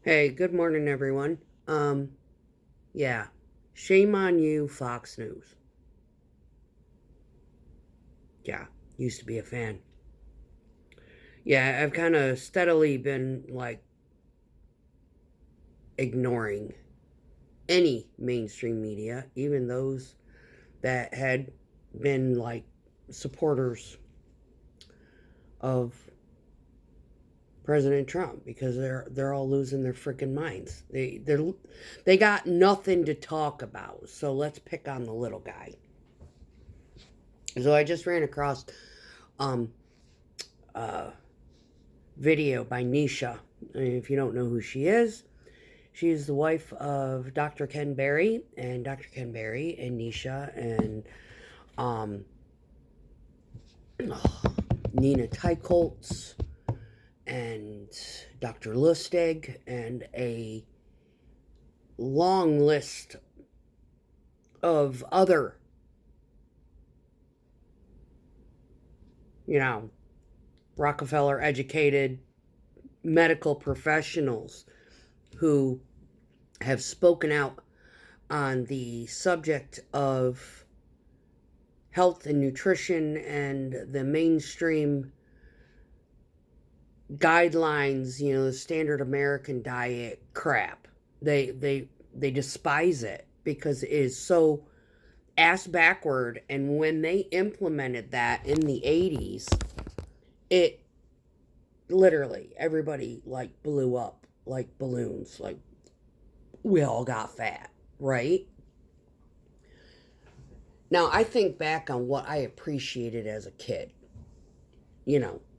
Hey, good morning, everyone. Yeah, shame on you, Fox News. Yeah, used to be a fan. Yeah, I've kind of steadily been like ignoring any mainstream media, even those that had been like supporters of President Trump because they're all losing their freaking minds. They got nothing to talk about. So let's pick on the little guy. So I just ran across um uh video by Nisha. If you don't know who she is, she's the wife of Dr. Ken Berry, and Dr. Ken Berry and Nisha and um, Nina Teicholz and Dr. Lustig and a long list of other, you know, Rockefeller educated medical professionals who have spoken out on the subject of health and nutrition and the mainstream guidelines, the standard American diet crap. They despise it because it is so ass backward, and when they implemented that in the 80s, it literally everybody like blew up like balloons, like we all got fat, right? Now I think back on what I appreciated as a kid,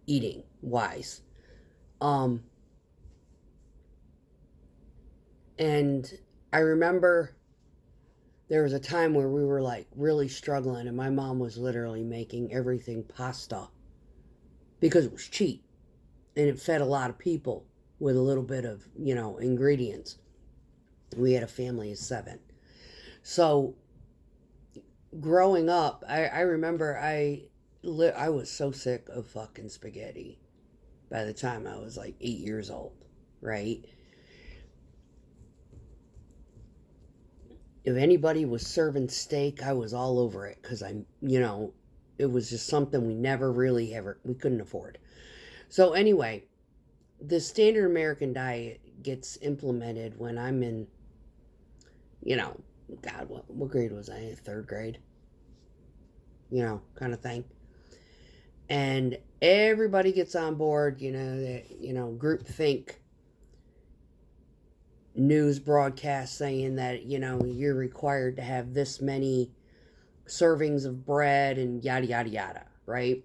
eating wise. Um, and I remember there was a time where we were like really struggling, and my mom was literally making everything pasta because it was cheap and it fed a lot of people with a little bit of, ingredients. We had a family of 7. So growing up, I remember I was so sick of fucking spaghetti by the time I was like 8 years old, right? If anybody was serving steak, I was all over it because it was just something we never really we couldn't afford. So anyway, the standard American diet gets implemented when I'm in, you know, God, what grade was I? 3rd grade, kind of thing. And everybody gets on board, group think news broadcast saying that, you're required to have this many servings of bread and yada, yada, yada, right?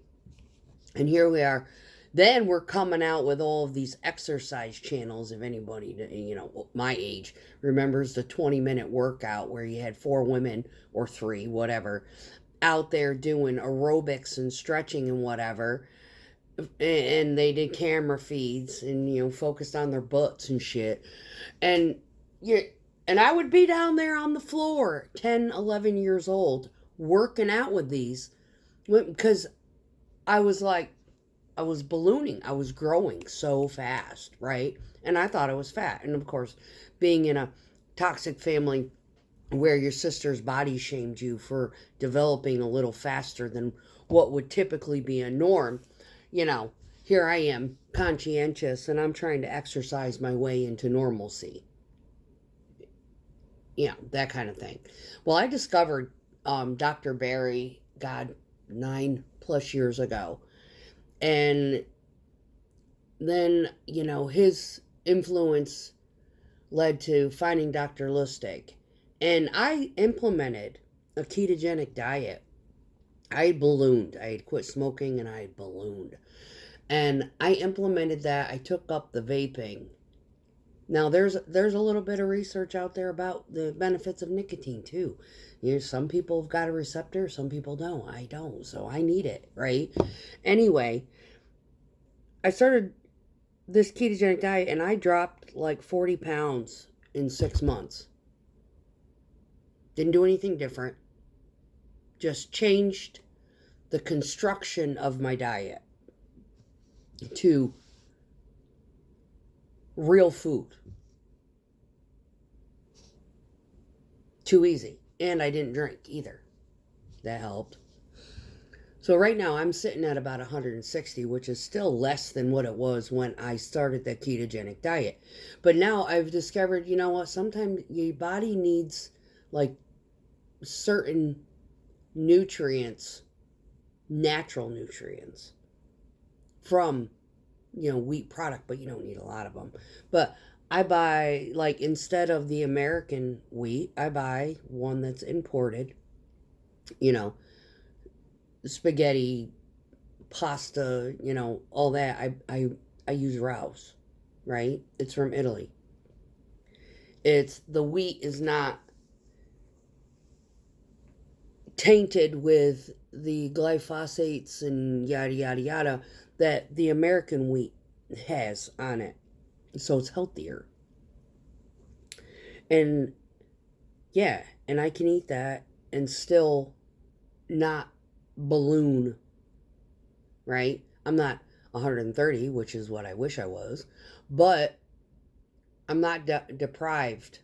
And here we are. Then we're coming out with all of these exercise channels. If anybody, my age remembers the 20-minute workout where you had 4 women or 3, whatever, out there doing aerobics and stretching and whatever. And they did camera feeds and, focused on their butts and shit. And you and I would be down there on the floor, 10, 11 years old, working out with these because I was like, I was ballooning. I was growing so fast, right? And I thought I was fat. And of course, being in a toxic family where your sister's body shamed you for developing a little faster than what would typically be a norm, you know, here I am, conscientious, and I'm trying to exercise my way into normalcy. That kind of thing. Well, I discovered Dr. Barry, God, 9+ years ago. And then, his influence led to finding Dr. Lustig. And I implemented a ketogenic diet. I had ballooned. I had quit smoking and I had ballooned. And I implemented that. I took up the vaping. Now there's a little bit of research out there about the benefits of nicotine too. Some people have got a receptor, some people don't. I don't, so I need it, right? Anyway, I started this ketogenic diet and I dropped like 40 pounds in 6 months. Didn't do anything different. Just changed the construction of my diet to real food. Too easy. And I didn't drink either. That helped. So right now I'm sitting at about 160, which is still less than what it was when I started that ketogenic diet. But now I've discovered, you know what, sometimes your body needs like certain nutrients, natural nutrients from, wheat product, but you don't need a lot of them. But I buy, like, instead of the American wheat, I buy one that's imported, you know, spaghetti, pasta, all that. I use Rouse, right? It's from Italy. The wheat is not tainted with the glyphosates and yada yada yada that the American wheat has on it. So it's healthier. And yeah, and I can eat that and still not balloon, right? I'm not 130, which is what I wish I was, but I'm not deprived.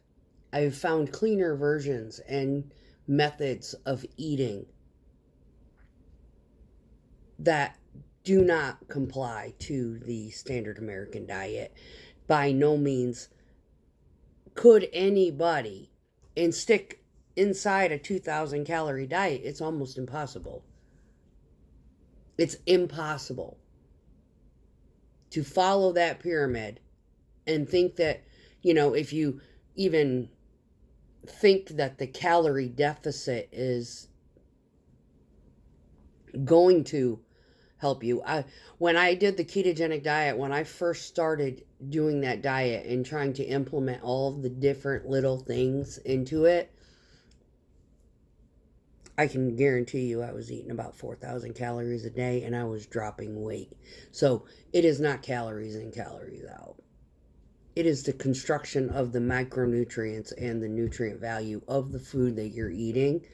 I've found cleaner versions and methods of eating that do not comply to the standard American diet. By no means could anybody and stick inside a 2,000 calorie diet. It's almost impossible. It's impossible to follow that pyramid and think that, if you even think that the calorie deficit is going to help you. When I did the ketogenic diet, when I first started doing that diet and trying to implement all of the different little things into it, I can guarantee you I was eating about 4,000 calories a day and I was dropping weight. So it is not calories in, calories out. It is the construction of the micronutrients and the nutrient value of the food that you're eating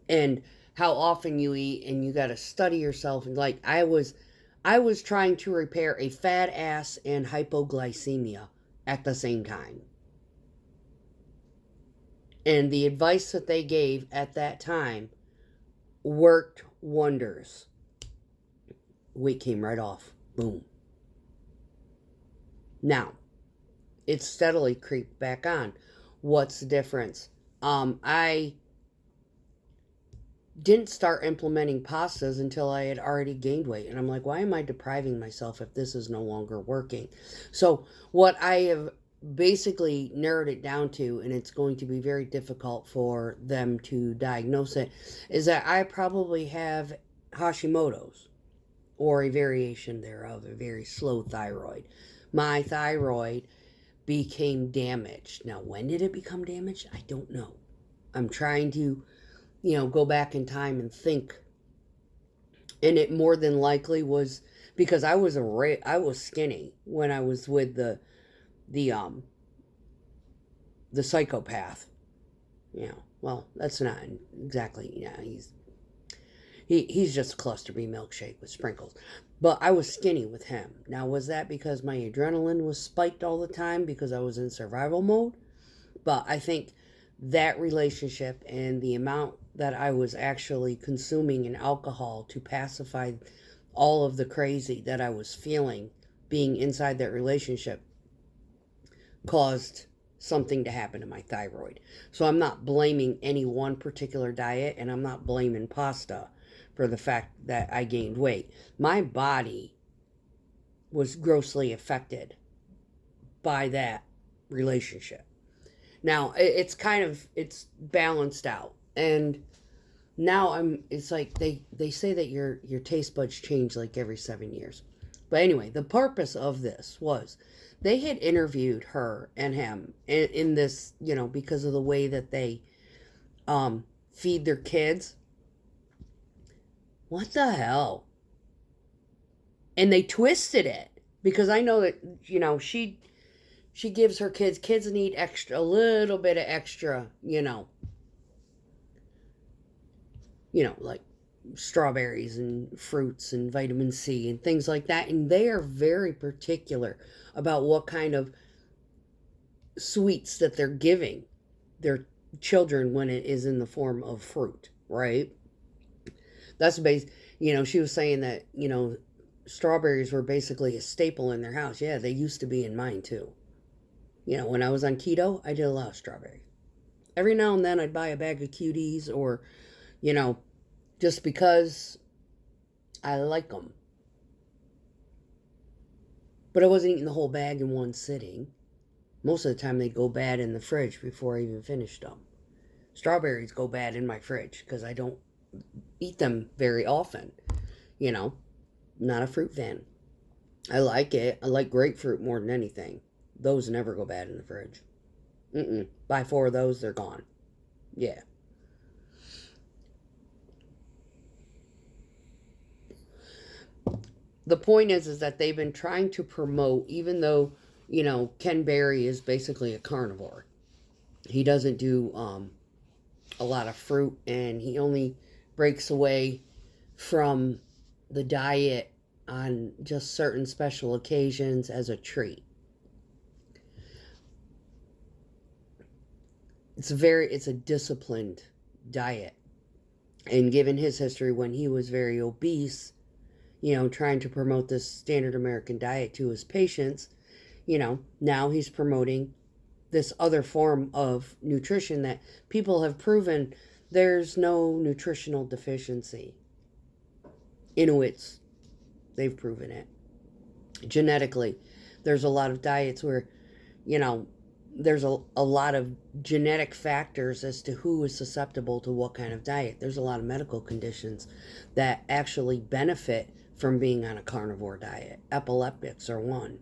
and how often you eat, and you got to study yourself. And like I was trying to repair a fat ass and hypoglycemia at the same time. And the advice that they gave at that time worked wonders. Weight came right off. Boom. Now, it's steadily creeped back on. What's the difference? I didn't start implementing pastas until I had already gained weight. And I'm like, why am I depriving myself if this is no longer working? So what I have basically narrowed it down to, and it's going to be very difficult for them to diagnose it, is that I probably have Hashimoto's or a variation thereof, a very slow thyroid. My thyroid became damaged. Now, when did it become damaged? I don't know. I'm trying to go back in time and think. And it more than likely was because I was skinny when I was with the psychopath. Well, that's not exactly, he's just a cluster B milkshake with sprinkles. But I was skinny with him. Now, was that because my adrenaline was spiked all the time because I was in survival mode? But I think that relationship and the amount that I was actually consuming in alcohol to pacify all of the crazy that I was feeling being inside that relationship caused something to happen to my thyroid. So I'm not blaming any one particular diet, and I'm not blaming pasta for the fact that I gained weight. My body was grossly affected by that relationship. Now, it's balanced out. And now it's like they say that your taste buds change like every 7 years. But anyway, the purpose of this was they had interviewed her and him in this, because of the way that they feed their kids. What the hell? And they twisted it because I know that, she gives her kids need a little bit of extra, like strawberries and fruits and vitamin C and things like that. And they are very particular about what kind of sweets that they're giving their children when it is in the form of fruit, right? That's base. She was saying that strawberries were basically a staple in their house. Yeah, they used to be in mine too. When I was on keto, I did a lot of strawberries. Every now and then I'd buy a bag of cuties, or you know, just because I like them. But I wasn't eating the whole bag in one sitting. Most of the time they'd go bad in the fridge before I even finished them. Strawberries go bad in my fridge because I don't eat them very often. You know, not a fruit fan. I like it. I like grapefruit more than anything. Those never go bad in the fridge. Buy 4 of those, they're gone. Yeah. The point is that they've been trying to promote, even though, Ken Berry is basically a carnivore. He doesn't do a lot of fruit, and he only breaks away from the diet on just certain special occasions as a treat. It's a disciplined diet. And given his history when he was very obese, trying to promote this standard American diet to his patients, now he's promoting this other form of nutrition that people have proven there's no nutritional deficiency. Inuits, they've proven it. Genetically, there's a lot of diets where, there's a lot of genetic factors as to who is susceptible to what kind of diet. There's a lot of medical conditions that actually benefit from being on a carnivore diet. Epileptics are one.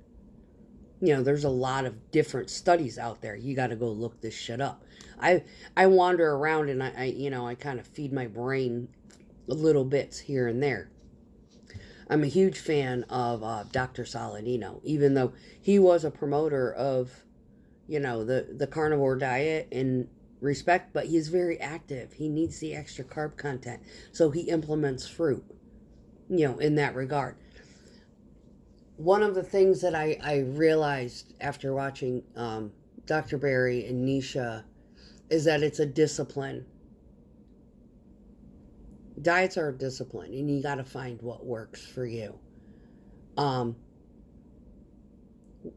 There's a lot of different studies out there. You got to go look this shit up. I wander around and I kind of feed my brain little bits here and there. I'm a huge fan of Dr. Saladino, even though he was a promoter of, the carnivore diet in respect, but he's very active. He needs the extra carb content, so he implements fruit, in that regard. One of the things that I realized after watching Dr. Berry and Nisha is that it's a discipline. Diets are a discipline, and you got to find what works for you.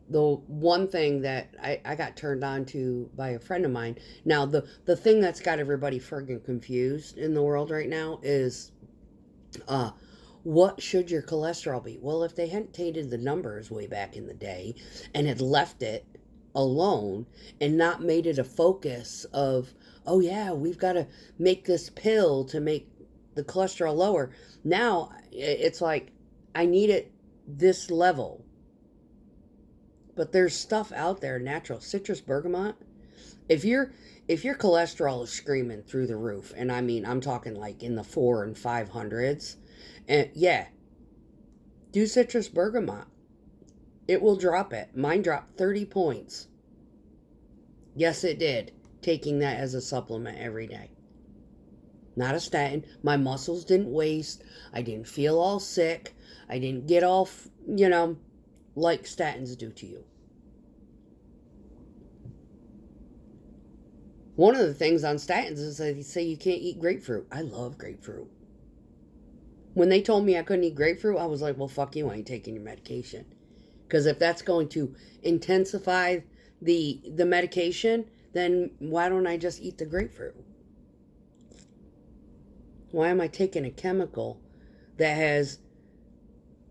The one thing that I got turned on to by a friend of mine. Now, the thing that's got everybody friggin' confused in the world right now is what should your cholesterol be? Well, if they hadn't tainted the numbers way back in the day and had left it alone and not made it a focus of, oh yeah, we've got to make this pill to make the cholesterol lower. Now it's like, I need it this level. But there's stuff out there, natural. Citrus bergamot. If your cholesterol is screaming through the roof, and I mean, I'm talking like in the 400s and 500s, and yeah, do citrus bergamot. It will drop it. Mine dropped 30 points. Yes, it did. Taking that as a supplement every day. Not a statin. My muscles didn't waste. I didn't feel all sick. I didn't get all, like statins do to you. One of the things on statins is they say you can't eat grapefruit. I love grapefruit. When they told me I couldn't eat grapefruit, I was like, well, fuck you, I ain't taking your medication. Because if that's going to intensify the medication, then why don't I just eat the grapefruit? Why am I taking a chemical that has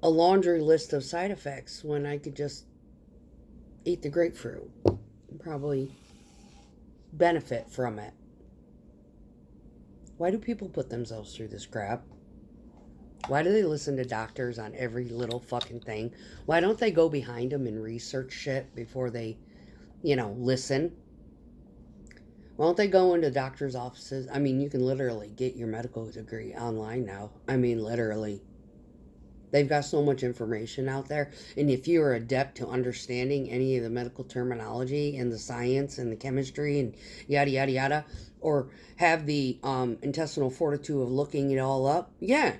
a laundry list of side effects when I could just eat the grapefruit and probably benefit from it? Why do people put themselves through this crap? Why do they listen to doctors on every little fucking thing? Why don't they go behind them and research shit before they, listen? Why don't they go into doctors' offices? I mean, you can literally get your medical degree online now. I mean, literally. They've got so much information out there. And if you're adept to understanding any of the medical terminology and the science and the chemistry and yada, yada, yada, or have the intestinal fortitude of looking it all up, yeah.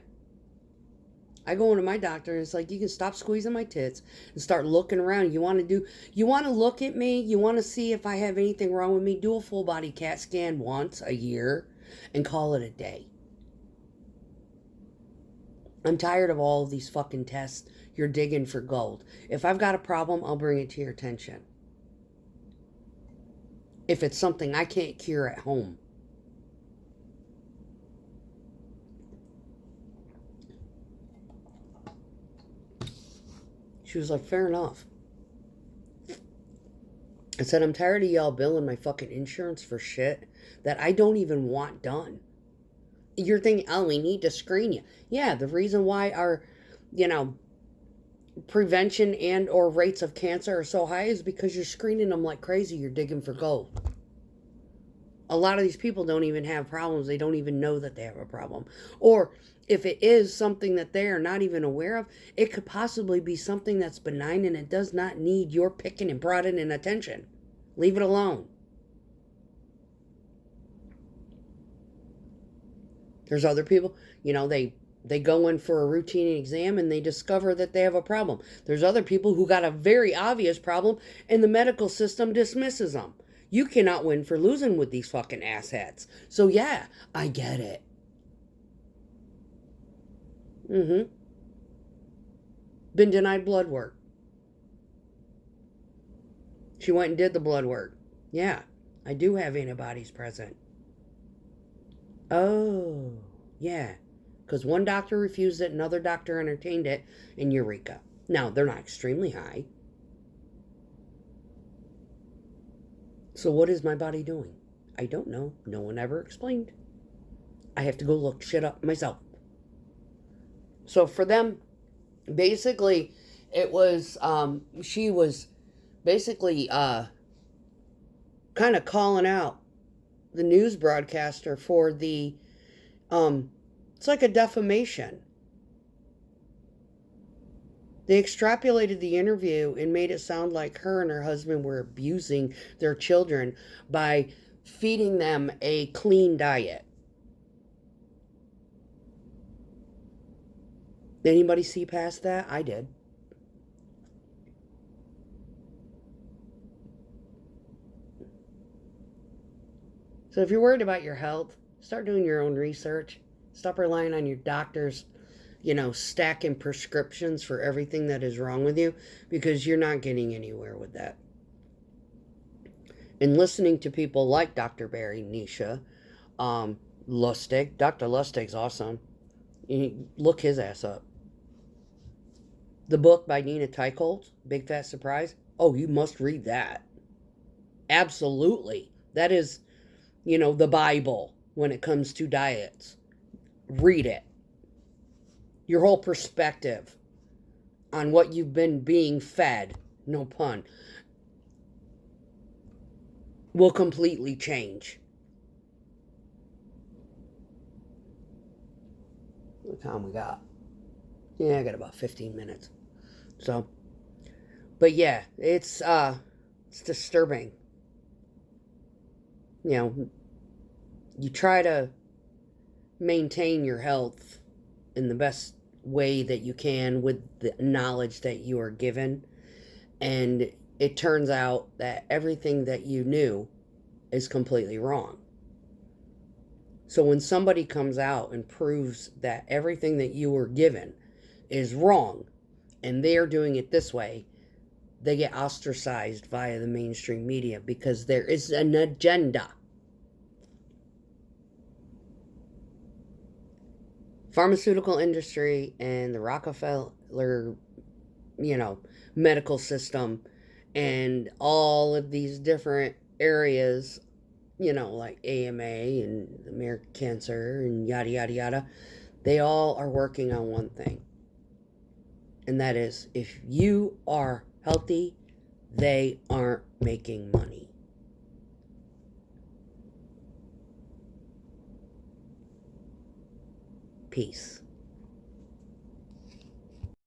I go into my doctor and it's like, you can stop squeezing my tits and start looking around. You want to look at me? You want to see if I have anything wrong with me? Do a full body CAT scan once a year and call it a day. I'm tired of all of these fucking tests. You're digging for gold. If I've got a problem, I'll bring it to your attention. If it's something I can't cure at home. She was like, fair enough. I said, I'm tired of y'all billing my fucking insurance for shit that I don't even want done. You're thinking, oh, we need to screen you. Yeah, the reason why our, prevention and or rates of cancer are so high is because you're screening them like crazy. You're digging for gold. A lot of these people don't even have problems. They don't even know that they have a problem. Or if it is something that they are not even aware of, it could possibly be something that's benign and it does not need your picking and prodding and attention. Leave it alone. There's other people, they go in for a routine exam and they discover that they have a problem. There's other people who got a very obvious problem and the medical system dismisses them. You cannot win for losing with these fucking asshats. So yeah, I get it. Been denied blood work. She went and did the blood work. Yeah, I do have antibodies present. Oh, yeah. Because one doctor refused it, another doctor entertained it, and eureka. Now, they're not extremely high. So what is my body doing? I don't know. No one ever explained. I have to go look shit up myself. So for them, basically, it was, she was basically kind of calling out the news broadcaster for the, it's like a defamation. They extrapolated the interview and made it sound like her and her husband were abusing their children by feeding them a clean diet. Anybody see past that? I did. So if you're worried about your health, start doing your own research. Stop relying on your doctors, stacking prescriptions for everything that is wrong with you, because you're not getting anywhere with that. And listening to people like Dr. Barry Nisha, Lustig. Dr. Lustig's awesome. Look his ass up. The book by Nina Teicholz, Big Fat Surprise. Oh, you must read that. Absolutely. That is, the Bible when it comes to diets. Read it. Your whole perspective on what you've been being fed, no pun, will completely change. What time we got? Yeah, I got about 15 minutes. So, but yeah, it's disturbing. You try to maintain your health in the best way that you can with the knowledge that you are given, and it turns out that everything that you knew is completely wrong. So when somebody comes out and proves that everything that you were given is wrong and they're doing it this way, they get ostracized via the mainstream media because there is an agenda. Pharmaceutical industry and the Rockefeller, medical system and all of these different areas, like AMA and American Cancer and yada, yada, yada, they all are working on one thing. And that is, if you are healthy, they aren't making money. Peace.